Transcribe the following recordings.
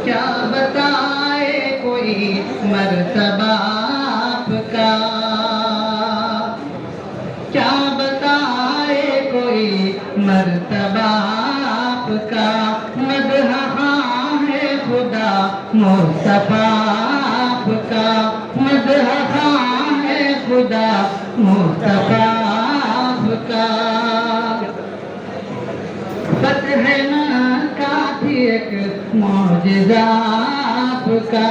کیا بتائے کوئی مرتبہ آپ کا، کیا بتائے کوئی مرتبہ آپ کا، مدح ہے خدا مصطفیٰ آپ کا، مدح ہے خدا مصطفیٰ آپ کا۔ فتح مکہ تھی ایک معجزہ آپ کا،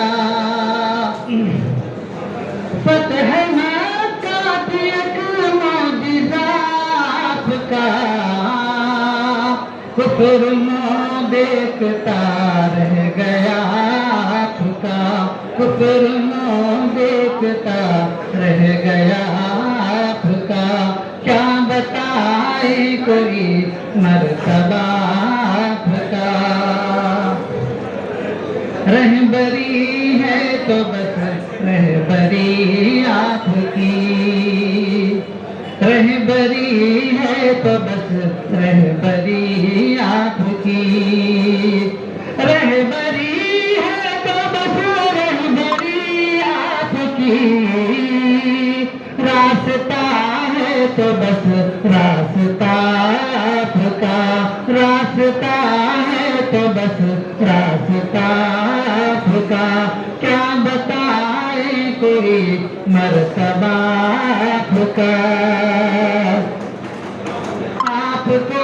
فتح مکہ تھی ایک معجزہ آپ کا، کفر منہ دیکھتا رہ گیا آپ کا، کفر منہ دیکھتا رہ گیا آپ کا، کیا بتائے کوئی مرتبہ آپ کا۔ رہبری ہے تو بس رہبری آپ کی، رہبری ہے تو بس رہبری آپ کی، رہبری ہے تو بس رہبری آپ کی، راستہ ہے تو بس راستہ آپ کا، راستہ ہے تو بس راستہ آپ کا، کیا بتائے کوئی مرتبہ آپ کا۔ آپ کو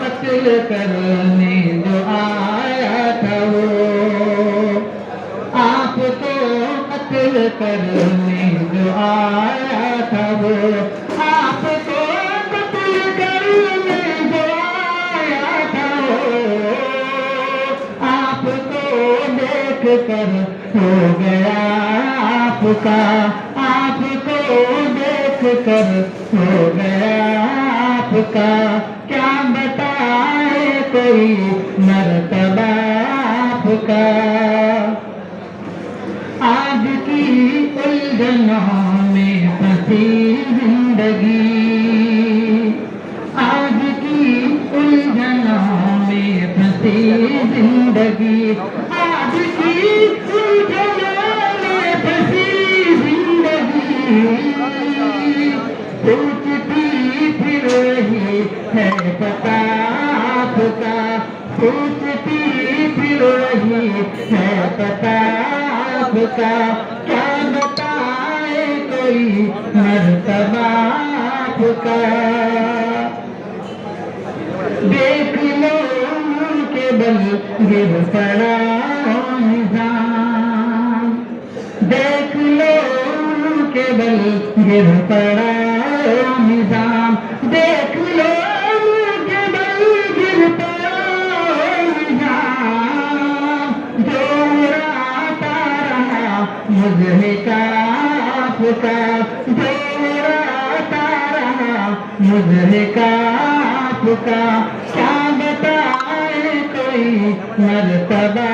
قتل کرنے جو آیا تھا وہ، آپ کو قتل کرنے جو آیا تھا وہ، آپ کو قتل کرنے جو آیا تھا وہ، آپ کو دیکھ کر ہو گیا آپ کا، آپ کو دیکھ کر ہو گیا آپ کا، کیا بتائے کوئی مرتبہ آپ کا۔ آج کی الجھنوں میں پھنسی زندگی، آج کی الجھنوں میں پھنسی زندگی، آج کی الجھنوں میں پھنسی زندگی، پوچھتی پھر رہی ہے پتہ آپ کا، پوچھتی پھر رہی ہے پتہ آپ کا، کیا بتائے کوئی مرتبہ آپ کا۔ دیکھ لو ان کے بل گر پڑا نظام، دیکھ لو ان کے بل گر پڑا نظام، دیکھ لو ان کے بل گر پڑا نظام، جو اڑاتا رہا مضحک آپ کا، جو اڑاتا رہا مضحک آپ کا، کیا بتائے کوئی مرتبہ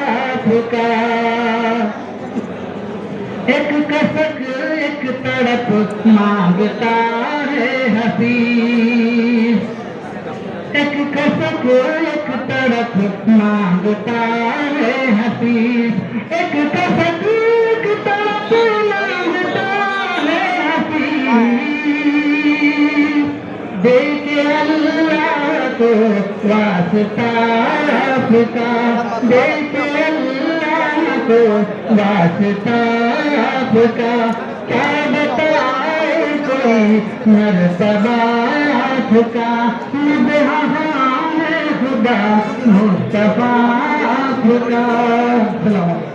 آپ کا۔ ایک کسک ایک تڑپ مانگتا ہے حفیظ، ایک کسک ایک تڑپ مانگتا ہے حفیظ، ایک کسک ایک تڑپ مانگتا ہے حفیظ، دیکھ اللہ کو واسطہ آپ کا، دیکھ اللہ کو واسطہ آپ کا، کیا بتائے کوئی مرتبہ آپ کا، مدح ہے خدا مصطفیٰ آپ کا۔